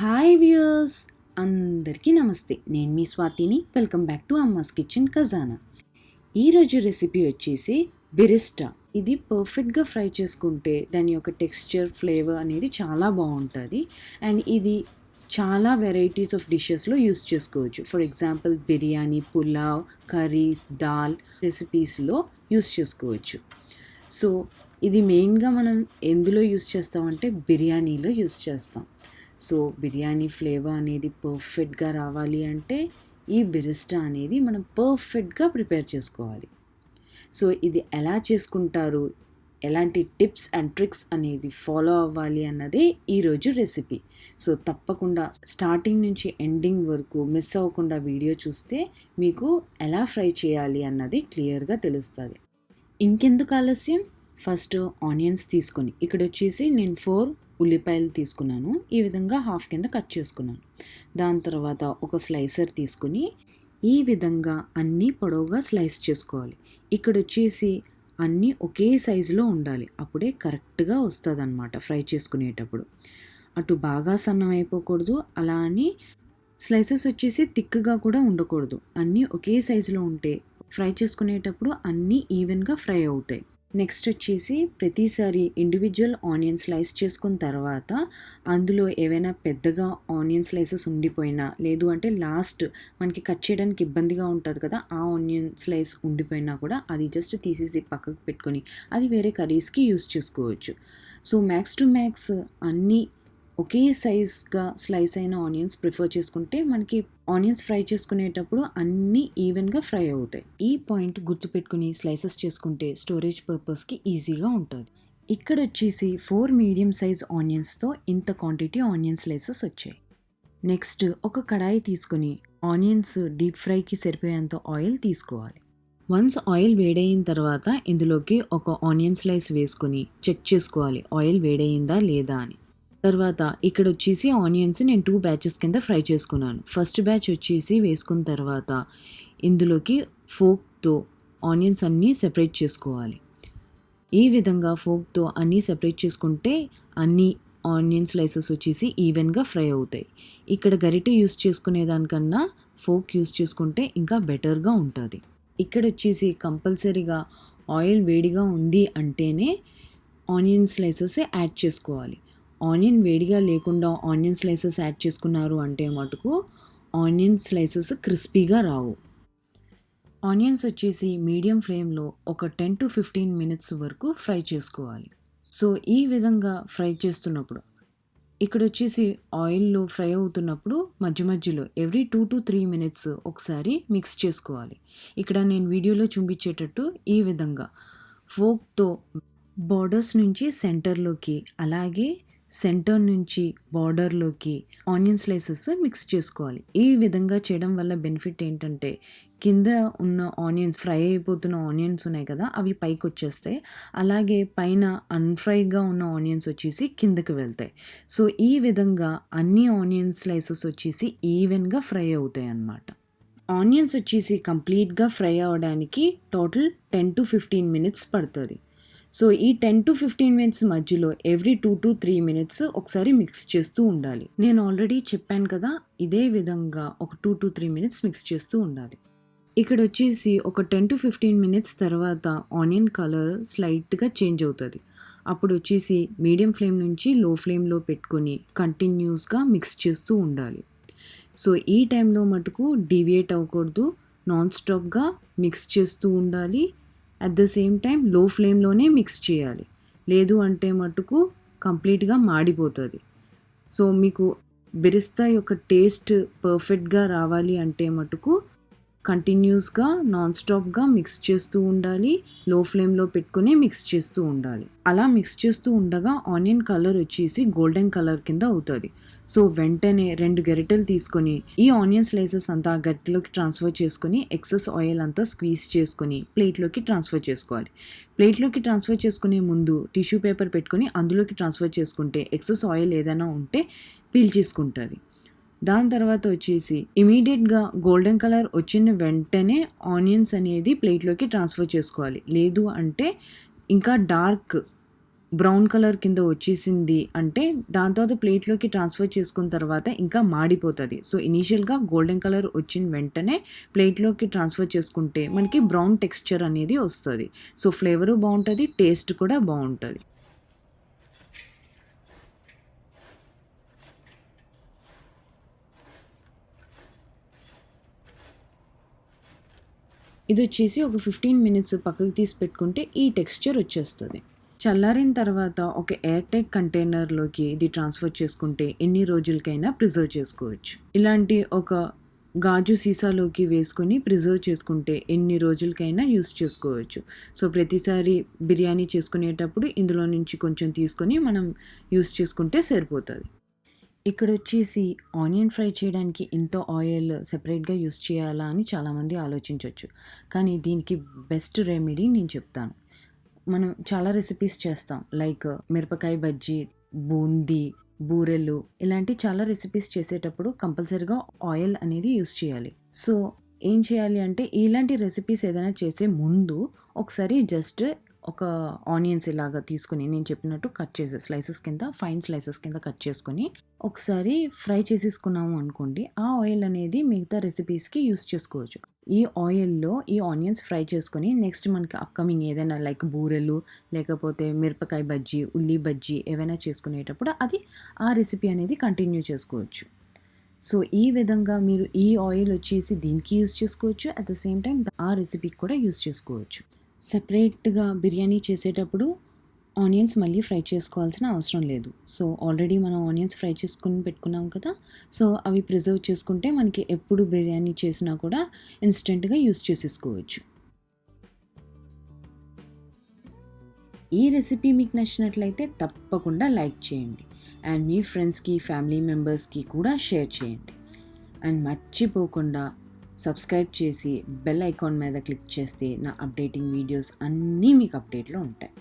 Hi viewers, అందరికీ నమస్తే. నేను మీ స్వాతిని. Welcome back to Amma's kitchen Khazana. ఈరోజు రెసిపీ వచ్చేసి బిరిస్టా. ఇది పర్ఫెక్ట్గా ఫ్రై చేసుకుంటే దాని యొక్క టెక్స్చర్, ఫ్లేవర్ అనేది చాలా బాగుంటుంది. అండ్ ఇది చాలా వెరైటీస్ ఆఫ్ డిషెస్లో యూస్ చేసుకోవచ్చు. For example biryani, pulao, curries, దాల్ రెసిపీస్లో యూస్ చేసుకోవచ్చు. సో ఇది మెయిన్గా మనం ఎందులో యూస్ చేస్తామంటే బిర్యానీలో యూస్ చేస్తాం. సో బిర్యానీ ఫ్లేవర్ అనేది పర్ఫెక్ట్గా రావాలి అంటే ఈ బిరిస్టా అనేది మనం పర్ఫెక్ట్గా ప్రిపేర్ చేసుకోవాలి. సో ఇది ఎలా చేసుకుంటారు, ఎలాంటి టిప్స్ అండ్ ట్రిక్స్ అనేది ఫాలో అవ్వాలి అన్నదే ఈరోజు రెసిపీ. సో తప్పకుండా స్టార్టింగ్ నుంచి ఎండింగ్ వరకు మిస్ అవ్వకుండా వీడియో చూస్తే మీకు ఎలా ఫ్రై చేయాలి అన్నది క్లియర్గా తెలుస్తుంది. ఇంకెందుకు ఆలస్యం, ఫస్ట్ ఆనియన్స్ తీసుకొని ఇక్కడ వచ్చేసి నేను 4 ఉల్లిపాయలు తీసుకున్నాను. ఈ విధంగా హాఫ్ కింద కట్ చేసుకున్నాను. దాని తర్వాత ఒక స్లైసర్ తీసుకుని ఈ విధంగా అన్నీ పొడవుగా స్లైస్ చేసుకోవాలి. ఇక్కడ వచ్చేసి అన్నీ ఒకే సైజులో ఉండాలి, అప్పుడే కరెక్ట్గా వస్తుంది అన్నమాట ఫ్రై చేసుకునేటప్పుడు. అటు బాగా సన్నం అయిపోకూడదు, అలా అని స్లైసెస్ వచ్చేసి థిక్గా కూడా ఉండకూడదు. అన్నీ ఒకే సైజులో ఉంటే ఫ్రై చేసుకునేటప్పుడు అన్నీ ఈవెన్గా ఫ్రై అవుతాయి. నెక్స్ట్ వచ్చేసి ప్రతిసారి ఇండివిజువల్ ఆనియన్ స్లైస్ చేసుకున్న తర్వాత అందులో ఏవైనా పెద్దగా ఆనియన్ స్లైసెస్ ఉండిపోయినా, లేదు అంటే లాస్ట్ మనకి కట్ చేయడానికి ఇబ్బందిగా ఉంటుంది కదా, ఆ ఆనియన్ స్లైస్ ఉండిపోయినా కూడా అది జస్ట్ తీసేసి పక్కకు పెట్టుకొని అది వేరే కర్రీస్కి యూస్ చేసుకోవచ్చు. సో మ్యాక్స్ టు మ్యాక్స్ అన్నీ ఒకే సైజ్గా స్లైస్ అయిన ఆనియన్స్ ప్రిఫర్ చేసుకుంటే మనకి ఆనియన్స్ ఫ్రై చేసుకునేటప్పుడు అన్నీ ఈవెన్గా ఫ్రై అవుతాయి. ఈ పాయింట్ గుర్తుపెట్టుకుని స్లైసెస్ చేసుకుంటే స్టోరేజ్ పర్పస్కి ఈజీగా ఉంటుంది. ఇక్కడ వచ్చేసి 4 మీడియం సైజ్ ఆనియన్స్తో ఇంత క్వాంటిటీ ఆనియన్ స్లైసెస్ వచ్చాయి. నెక్స్ట్ ఒక కడాయి తీసుకుని ఆనియన్స్ డీప్ ఫ్రైకి సరిపోయేంత ఆయిల్ తీసుకోవాలి. వన్స్ ఆయిల్ వేడయిన తర్వాత ఇందులోకి ఒక ఆనియన్ స్లైస్ వేసుకొని చెక్ చేసుకోవాలి ఆయిల్ వేడయిందా లేదా అని. తర్వాత ఇక్కడ వచ్చేసి ఆనియన్స్ నేను 2 బ్యాచెస్ కింద ఫ్రై చేసుకున్నాను. ఫస్ట్ బ్యాచ్ వచ్చేసి వేసుకున్న తర్వాత ఇందులోకి ఫోక్తో ఆనియన్స్ అన్నీ సెపరేట్ చేసుకోవాలి. ఈ విధంగా ఫోక్తో అన్నీ సెపరేట్ చేసుకుంటే అన్ని ఆనియన్ స్లైసెస్ వచ్చేసి ఈవెన్గా ఫ్రై అవుతాయి. ఇక్కడ గరిటె యూస్ చేసుకునే దానికన్నా ఫోక్ యూస్ చేసుకుంటే ఇంకా బెటర్గా ఉంటుంది. ఇక్కడ వచ్చేసి కంపల్సరీగా ఆయిల్ వేడిగా ఉంది అంటేనే ఆనియన్ స్లైసెస్ యాడ్ చేసుకోవాలి. ఆనియన్ వేడిగా లేకుండా ఆనియన్ స్లైసెస్ యాడ్ చేసుకున్నారు అంటే మటుకు ఆనియన్ స్లైసెస్ క్రిస్పీగా రావు. ఆనియన్స్ వచ్చేసి మీడియం ఫ్లేమ్లో ఒక 10 to 15 మినిట్స్ వరకు ఫ్రై చేసుకోవాలి. సో ఈ విధంగా ఫ్రై చేస్తున్నప్పుడు ఇక్కడ వచ్చేసి ఆయిల్లో ఫ్రై అవుతున్నప్పుడు మధ్య మధ్యలో ఎవ్రీ 2 to 3 మినిట్స్ ఒకసారి మిక్స్ చేసుకోవాలి. ఇక్కడ నేను వీడియోలో చూపించేటట్టు ఈ విధంగా ఫోక్తో బార్డర్స్ నుంచి సెంటర్లోకి, అలాగే సెంటర్ నుంచి బార్డర్లోకి ఆనియన్ స్లైసెస్ మిక్స్ చేసుకోవాలి. ఈ విధంగా చేయడం వల్ల బెనిఫిట్ ఏంటంటే కింద ఉన్న ఆనియన్స్, ఫ్రై అయిపోతున్న ఆనియన్స్ ఉన్నాయి కదా, అవి పైకి వచ్చేస్తాయి. అలాగే పైన అన్ఫ్రైడ్గా ఉన్న ఆనియన్స్ వచ్చేసి కిందకి వెళ్తాయి. సో ఈ విధంగా అన్ని ఆనియన్ స్లైసెస్ వచ్చేసి ఈవెన్గా ఫ్రై అవుతాయి అన్నమాట. ఆనియన్స్ వచ్చేసి కంప్లీట్గా ఫ్రై అవ్వడానికి టోటల్ 10 to 15 మినిట్స్ పడుతుంది. సో ఈ 10 to 15 మినిట్స్ మధ్యలో ఎవ్రీ 2 to 3 మినిట్స్ ఒకసారి మిక్స్ చేస్తూ ఉండాలి. నేను ఆల్రెడీ చెప్పాను కదా, ఇదే విధంగా ఒక 2 to 3 మినిట్స్ మిక్స్ చేస్తూ ఉండాలి. ఇక్కడ వచ్చేసి ఒక 10 to 15 మినిట్స్ తర్వాత ఆనియన్ కలర్ స్లైట్గా చేంజ్ అవుతుంది. అప్పుడు వచ్చేసి మీడియం ఫ్లేమ్ నుంచి లో ఫ్లేమ్లో పెట్టుకొని కంటిన్యూస్గా మిక్స్ చేస్తూ ఉండాలి. సో ఈ టైంలో మటుకు డీవియేట్ అవ్వకూడదు, నాన్ స్టాప్గా మిక్స్ చేస్తూ ఉండాలి. అట్ ద సేమ్ టైం లో ఫ్లేమ్లోనే మిక్స్ చేయాలి, లేదు అంటే మటుకు కంప్లీట్గా మాడిపోతుంది. సో మీకు బిరిస్తా యొక్క టేస్ట్ పర్ఫెక్ట్గా రావాలి అంటే మటుకు కంటిన్యూస్గా నాన్ స్టాప్గా మిక్స్ చేస్తూ ఉండాలి, లో ఫ్లేమ్లో పెట్టుకుని మిక్స్ చేస్తూ ఉండాలి. అలా మిక్స్ చేస్తూ ఉండగా ఆనియన్ కలర్ వచ్చేసి గోల్డెన్ కలర్ కింద అవుతుంది. సో వెంటనే 2 గరిటెలు తీసుకొని ఈ ఆనియన్ స్లైసెస్ అంతా గరిటెలోకి ట్రాన్స్ఫర్ చేసుకొని ఎక్సెస్ ఆయిల్ అంతా స్క్వీజ్ చేసుకొని ప్లేట్లోకి ట్రాన్స్ఫర్ చేసుకోవాలి. ప్లేట్లోకి ట్రాన్స్ఫర్ చేసుకునే ముందు టిష్యూ పేపర్ పెట్టుకొని అందులోకి ట్రాన్స్ఫర్ చేసుకుంటే ఎక్సెస్ ఆయిల్ ఏదైనా ఉంటే పీల్ చేసుకుంటుంది. దాని తర్వాత వచ్చేసి ఇమీడియట్గా గోల్డెన్ కలర్ వచ్చిన వెంటనే ఆనియన్స్ అనేది ప్లేట్లోకి ట్రాన్స్ఫర్ చేసుకోవాలి, లేదు అంటే ఇంకా డార్క్ బ్రౌన్ కలర్ కింద వచ్చేసింది అంటే దాని తర్వాత ప్లేట్లోకి ట్రాన్స్ఫర్ చేసుకున్న తర్వాత ఇంకా మాడిపోతుంది. సో ఇనీషియల్గా గోల్డెన్ కలర్ వచ్చిన వెంటనే ప్లేట్లోకి ట్రాన్స్ఫర్ చేసుకుంటే మనకి బ్రౌన్ టెక్స్చర్ అనేది వస్తుంది. సో ఫ్లేవరు బాగుంటుంది, టేస్ట్ కూడా బాగుంటుంది. ఇది వచ్చేసి ఒక 15 మినిట్స్ పక్కకు తీసి పెట్టుకుంటే ఈ టెక్స్చర్ వచ్చేస్తుంది. చల్లారిన తర్వాత ఒక ఎయిర్ టైట్ కంటైనర్లోకి ఇది ట్రాన్స్ఫర్ చేసుకుంటే ఎన్ని రోజులకైనా ప్రిజర్వ్ చేసుకోవచ్చు. ఇలాంటి ఒక గాజు సీసాలోకి వేసుకొని ప్రిజర్వ్ చేసుకుంటే ఎన్ని రోజులకైనా యూస్ చేసుకోవచ్చు. సో ప్రతిసారి బిర్యానీ చేసుకునేటప్పుడు ఇందులో నుంచి కొంచెం తీసుకొని మనం యూస్ చేసుకుంటే సరిపోతుంది. ఇక్కడ వచ్చేసి ఆనియన్ ఫ్రై చేయడానికి ఇంత ఆయిల్ సెపరేట్గా యూస్ చేయాలా అని చాలామంది ఆలోచించవచ్చు. కానీ దీనికి బెస్ట్ రెమెడీ నేను చెప్తాను. మనం చాలా రెసిపీస్ చేస్తాం, లైక్ మిరపకాయ బజ్జీ, బూందీ, బూరెలు, ఇలాంటి చాలా రెసిపీస్ చేసేటప్పుడు కంపల్సరీగా ఆయిల్ అనేది యూస్ చేయాలి. సో ఏం చేయాలి అంటే ఇలాంటి రెసిపీస్ ఏదైనా చేసే ముందు ఒకసారి జస్ట్ ఒక ఆనియన్స్ ఇలాగా తీసుకొని నేను చెప్పినట్టు కట్ చేసి స్లైసెస్ కింద, ఫైన్ స్లైసెస్ కింద కట్ చేసుకొని ఒకసారి ఫ్రై చేసేసుకున్నాము అనుకోండి, ఆ ఆయిల్ అనేది మిగతా రెసిపీస్కి యూస్ చేసుకోవచ్చు. ఈ ఆయిల్లో ఈ ఆనియన్స్ ఫ్రై చేసుకొని నెక్స్ట్ మనకి అప్కమింగ్ ఏదైనా లైక్ బూరెలు, లేకపోతే మిరపకాయ బజ్జీ, ఉల్లి బజ్జీ ఏవైనా చేసుకునేటప్పుడు అది ఆ రెసిపీ అనేది కంటిన్యూ చేసుకోవచ్చు. సో ఈ విధంగా మీరు ఈ ఆయిల్ వచ్చేసి దీనికి యూస్ చేసుకోవచ్చు, అట్ ద సేమ్ టైం ఆ రెసిపీకి కూడా యూస్ చేసుకోవచ్చు. సెపరేట్గా బిర్యానీ చేసేటప్పుడు ఆనియన్స్ మళ్ళీ ఫ్రై చేసుకోవాల్సిన అవసరం లేదు. సో ఆల్రెడీ మనం ఆనియన్స్ ఫ్రై చేసుకుని పెట్టుకున్నాం కదా, సో అవి ప్రిజర్వ్ చేసుకుంటే మనకి ఎప్పుడు బిర్యానీ చేసినా కూడా ఇన్స్టెంట్గా యూస్ చేసేసుకోవచ్చు. ఈ రెసిపీ మీకు నచ్చినట్లయితే తప్పకుండా లైక్ చేయండి అండ్ మీ ఫ్రెండ్స్కి, ఫ్యామిలీ మెంబర్స్కి కూడా షేర్ చేయండి. అండ్ మర్చిపోకుండా సబ్స్క్రైబ్ చేసి బెల్ ఐకాన్ మీద క్లిక్ చేస్తే నా అప్డేటింగ్ వీడియోస్ అన్నీ మీకు అప్డేట్లో ఉంటాయి.